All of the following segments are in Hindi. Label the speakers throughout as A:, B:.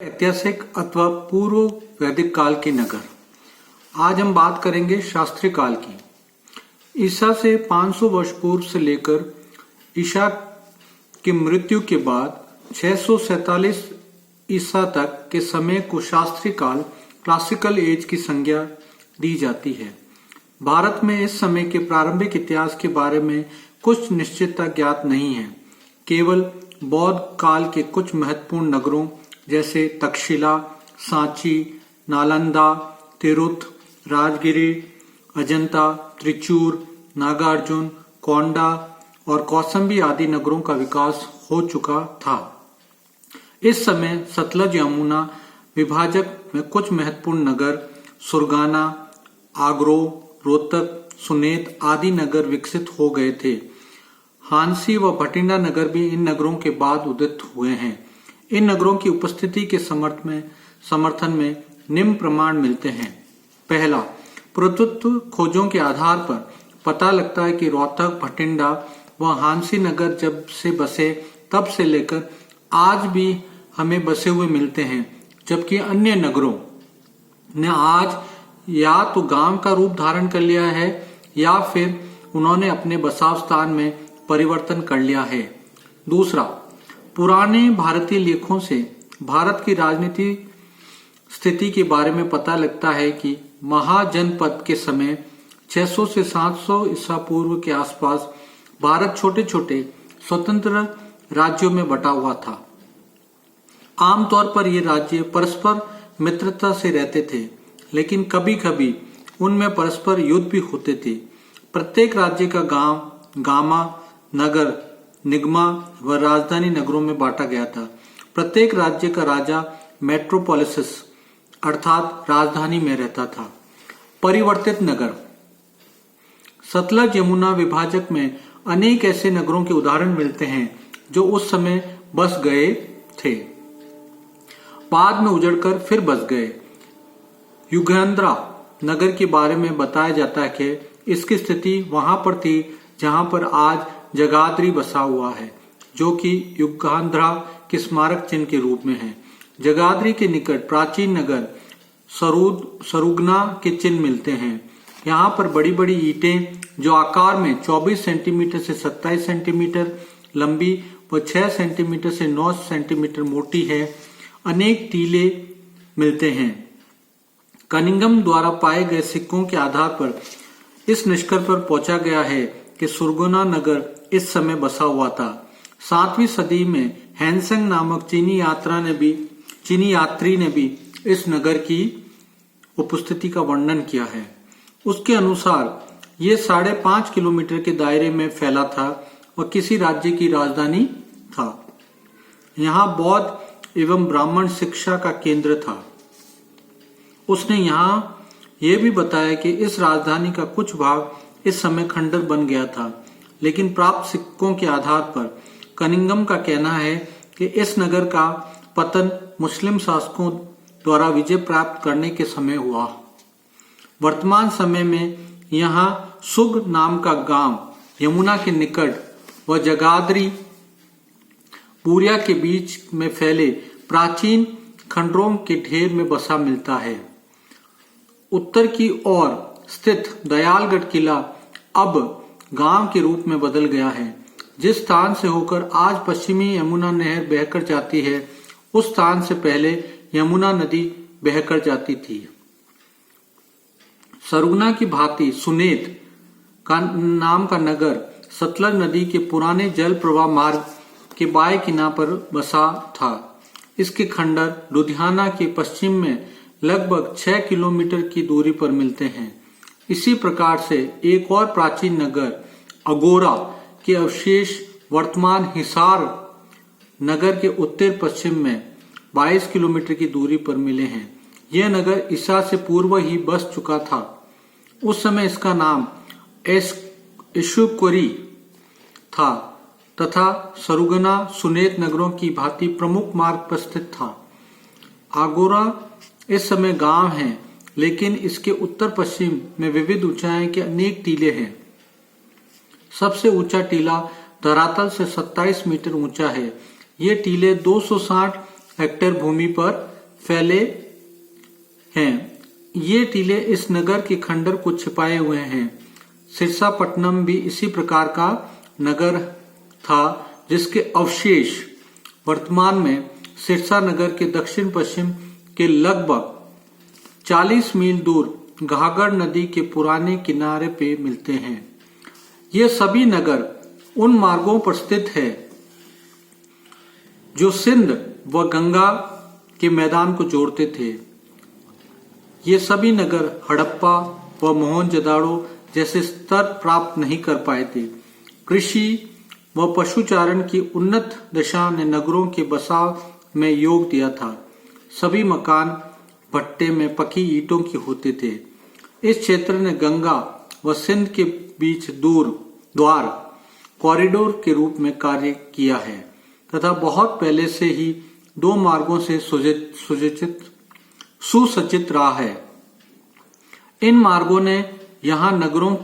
A: ऐतिहासिक अथवा पूर्व वैदिक काल के नगर। आज हम बात करेंगे शास्त्रीय काल की। ईसा से 500 वर्ष पूर्व से लेकर ईसा की मृत्यु के बाद 647 ईसा तक के समय को शास्त्रीय काल क्लासिकल एज की संज्ञा दी जाती है। भारत में इस समय के प्रारंभिक इतिहास के बारे में कुछ निश्चितता ज्ञात नहीं है। केवल बौद्ध काल के कुछ महत्वपूर्ण नगरों जैसे तक्षशिला, सांची, नालंदा, तिरुत, राजगिरी, अजंता, त्रिचूर, नागार्जुन, कोंडा और कौसंबी आदि नगरों का विकास हो चुका था। इस समय सतलज यमुना विभाजक में कुछ महत्वपूर्ण नगर सुरगाना, आगरो, रोहतक, सुनेत आदि नगर विकसित हो गए थे। हांसी व भटिंडा नगर भी इन नगरों के बाद उदित हुए हैं। इन नगरों की उपस्थिति के समर्थन में निम्न प्रमाण मिलते हैं। पहला, पुरातत्व खोजों के आधार पर पता लगता है कि रोहतक, भटिंडा व हांसी नगर जब से बसे तब से लेकर आज भी हमें बसे हुए मिलते हैं, जबकि अन्य नगरों ने आज या तो गांव का रूप धारण कर लिया है या फिर उन्होंने अपने बसाव स्थान में परिवर्तन कर लिया है। दूसरा, पुराने भारतीय लेखों से भारत की राजनीति स्थिति के बारे में पता लगता है कि महाजनपद के समय 600 से 700 ईसा पूर्व के आसपास भारत छोटे छोटे स्वतंत्र राज्यों में बटा हुआ था। आमतौर पर ये राज्य परस्पर मित्रता से रहते थे, लेकिन कभी कभी उनमें परस्पर युद्ध भी होते थे। प्रत्येक राज्य का गांव, गामा, नगर, निगमा व राजधानी नगरों में बांटा गया था। प्रत्येक राज्य का राजा मेट्रोपोलिस अर्थात राजधानी में रहता था। परिवर्तित नगर। सतलज यमुना विभाजक में अनेक ऐसे नगरों के उदाहरण मिलते हैं जो उस समय बस गए थे, बाद में उजड़कर फिर बस गए। युगंधरा नगर के बारे में बताया जाता है कि इसकी स्थिति वहां पर थी जहां पर आज जगाधरी बसा हुआ है, जो कि युगंधरा के स्मारक चिन्ह के रूप में है। जगाधरी के निकट प्राचीन नगर सरुगना के चिन्ह मिलते हैं। यहाँ पर बड़ी बड़ी ईंटें जो आकार में 24 सेंटीमीटर से 27 सेंटीमीटर लंबी व 6 सेंटीमीटर से 9 सेंटीमीटर मोटी है। अनेक टीले मिलते हैं। कनिंगम द्वारा पाए गए सिक्कों के आधार पर इस निष्कर्ष पर पहुंचा गया है कि सुरगुना नगर इस समय बसा हुआ था। 7वीं सदी में हैंसंग नामक चीनी यात्री ने भी इस नगर की उपस्थिति का वर्णन किया है। उसके अनुसार ये 5.5 किलोमीटर के दायरे में फैला था और किसी राज्य की राजधानी था। यहाँ बौद्ध एवं ब्राह्मण शिक्षा का केंद्र था। उसने यहाँ यह भी बताया कि इस राजधानी का कुछ भाग इस समय खंडर बन गया था, लेकिन प्राप्त सिक्कों के आधार पर कनिंगम का कहना है कि इस नगर का पतन मुस्लिम शासकों द्वारा विजय प्राप्त करने के समय हुआ। वर्तमान समय में यहाँ सुग नाम का गांव यमुना के निकट व जगाधरी पूरिया के बीच में फैले प्राचीन खंडरों के ढेर में बसा मिलता है। उत्तर की ओर स्थित दयालगढ़ किला अब गांव के रूप में बदल गया है। जिस स्थान से होकर आज पश्चिमी यमुना नहर बहकर जाती है, उस स्थान से पहले यमुना नदी बहकर जाती थी। सरुगना की भांति सुनेत का नाम का नगर सतलज नदी के पुराने जल प्रवाह मार्ग के बाएं किनारे पर बसा था। इसके खंडर लुधियाना के पश्चिम में लगभग 6 किलोमीटर की दूरी पर मिलते हैं। इसी प्रकार से एक और प्राचीन नगर अगोरा के अवशेष वर्तमान हिसार नगर के उत्तर पश्चिम में 22 किलोमीटर की दूरी पर मिले हैं। यह नगर ईसा से पूर्व ही बस चुका था। उस समय इसका नाम इशुकुरी था तथा सरुगना सुनेत नगरों की भांति प्रमुख मार्ग पर स्थित था। आगोरा इस समय गांव है, लेकिन इसके उत्तर पश्चिम में विविध ऊंचाई के अनेक टीले हैं। सबसे ऊंचा टीला धरातल से 27 मीटर ऊंचा है। ये टीले 260 हेक्टेयर भूमि पर फैले हैं। ये टीले इस नगर के खंडर को छिपाए हुए हैं। सिरसापट्टनम भी इसी प्रकार का नगर था, जिसके अवशेष वर्तमान में सिरसा नगर के दक्षिण पश्चिम के लगभग 40 मील दूर घाघर नदी के पुराने किनारे पे मिलते हैं। ये सभी नगर उन मार्गों पर स्थित है जो सिंध व गंगा के मैदान को जोड़ते थे। ये सभी नगर हड़प्पा व मोहनजोदाड़ो जैसे स्तर प्राप्त नहीं कर पाए थे। कृषि व पशुचारण की उन्नत दशा ने नगरों के बसाव में योग दिया था। सभी मकान भट्टे में पकी ईंटों के होते थे। इस क्षेत्र ने गंगा व सिंध के बीच द्वार कॉरिडोर के रूप में कार्य किया है तथा बहुत पहले से ही 2 मार्गों से सुसज्जित रहा है। इन मार्गों ने यहाँ नगरों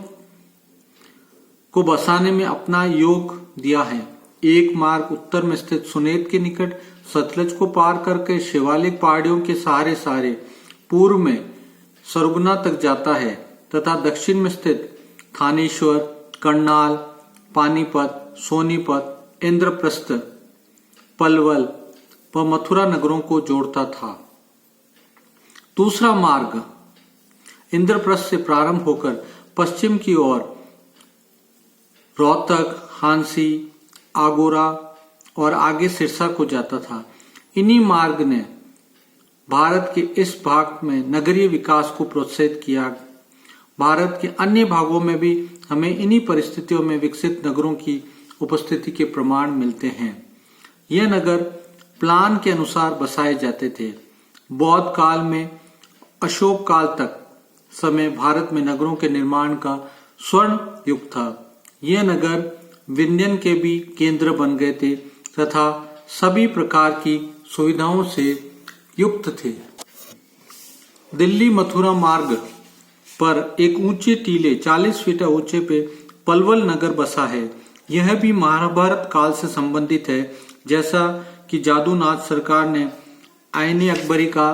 A: को बसाने में अपना योग दिया है। एक मार्ग उत्तर में स्थित सुनेत के निकट सतलज को पार करके शिवालिक पहाड़ियों के सहारे पूर्व में सरगुना तक जाता है तथा दक्षिण में स्थित थानेश्वर, करनाल, पानीपत, सोनीपत, इंद्रप्रस्थ, पलवल व मथुरा नगरों को जोड़ता था। दूसरा मार्ग इंद्रप्रस्थ से प्रारंभ होकर पश्चिम की ओर रोहतक, हांसी, आगोरा और आगे सिरसा को जाता था। इन्हीं मार्ग ने भारत के इस भाग में नगरीय विकास को प्रोत्साहित किया। भारत के अन्य भागों में भी हमें इन्हीं परिस्थितियों में विकसित नगरों की उपस्थिति के प्रमाण मिलते हैं। यह नगर प्लान के अनुसार बसाए जाते थे। बौद्ध काल में अशोक काल तक समय भारत में नगरों के निर्माण का स्वर्ण युग था। यह नगर विंध्यन के भी केंद्र बन गए थे तथा सभी प्रकार की सुविधाओं से युक्त थे। दिल्ली मथुरा मार्ग पर एक ऊंचे टीले 40 फीट ऊंचे पे पलवल नगर बसा है। यह भी महाभारत काल से संबंधित है, जैसा कि जादूनाथ सरकार ने आईने अकबरी का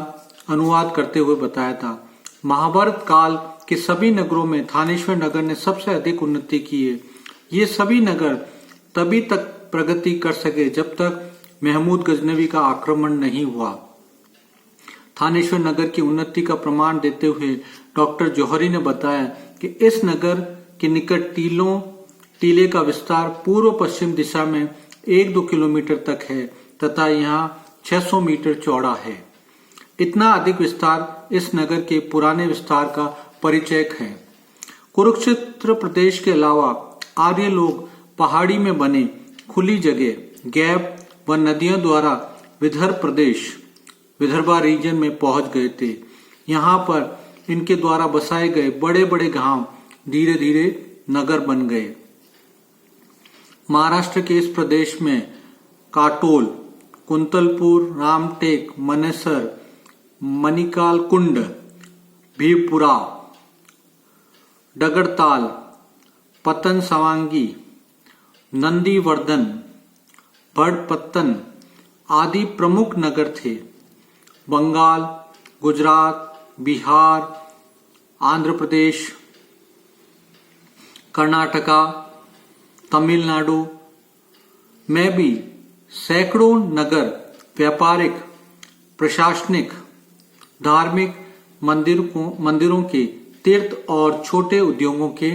A: अनुवाद करते हुए बताया था। महाभारत काल के सभी नगरों में थानेश्वर नगर ने सबसे अधिक उन्नति की है। ये सभी नगर तभी तक प्रगति कर सके जब तक महमूद गजनवी का आक्रमण नहीं हुआ। थानेश्वर नगर की उन्नति का प्रमाण देते हुए डॉक्टर जौहरी ने बताया कि इस नगर के निकट टीले का विस्तार पूर्व पश्चिम दिशा में 1-2 किलोमीटर तक है तथा यहाँ 600 मीटर चौड़ा है। इतना अधिक विस्तार इस नगर के पुराने विस्तार का परिचयक है। कुरुक्षेत्र प्रदेश के अलावा आर्य लोग पहाड़ी में बने खुली जगह, गैप व नदियों द्वारा विदर्भा रीजन में पहुंच गए थे। यहाँ पर इनके द्वारा बसाए गए बड़े बड़े गांव धीरे धीरे नगर बन गए। महाराष्ट्र के इस प्रदेश में काटोल, कुंतलपुर, रामटेक, मनेसर, मणिकाल कुंड, भीमपुरा, डगरताल, पतन सवांगी, नंदीवर्धन, बड़पत्तन आदि प्रमुख नगर थे। बंगाल, गुजरात, बिहार, आंध्र प्रदेश, कर्नाटका, तमिलनाडु में भी सैकड़ों नगर व्यापारिक, प्रशासनिक, धार्मिक मंदिरों के, तीर्थ और छोटे उद्योगों के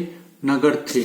A: नगर थे।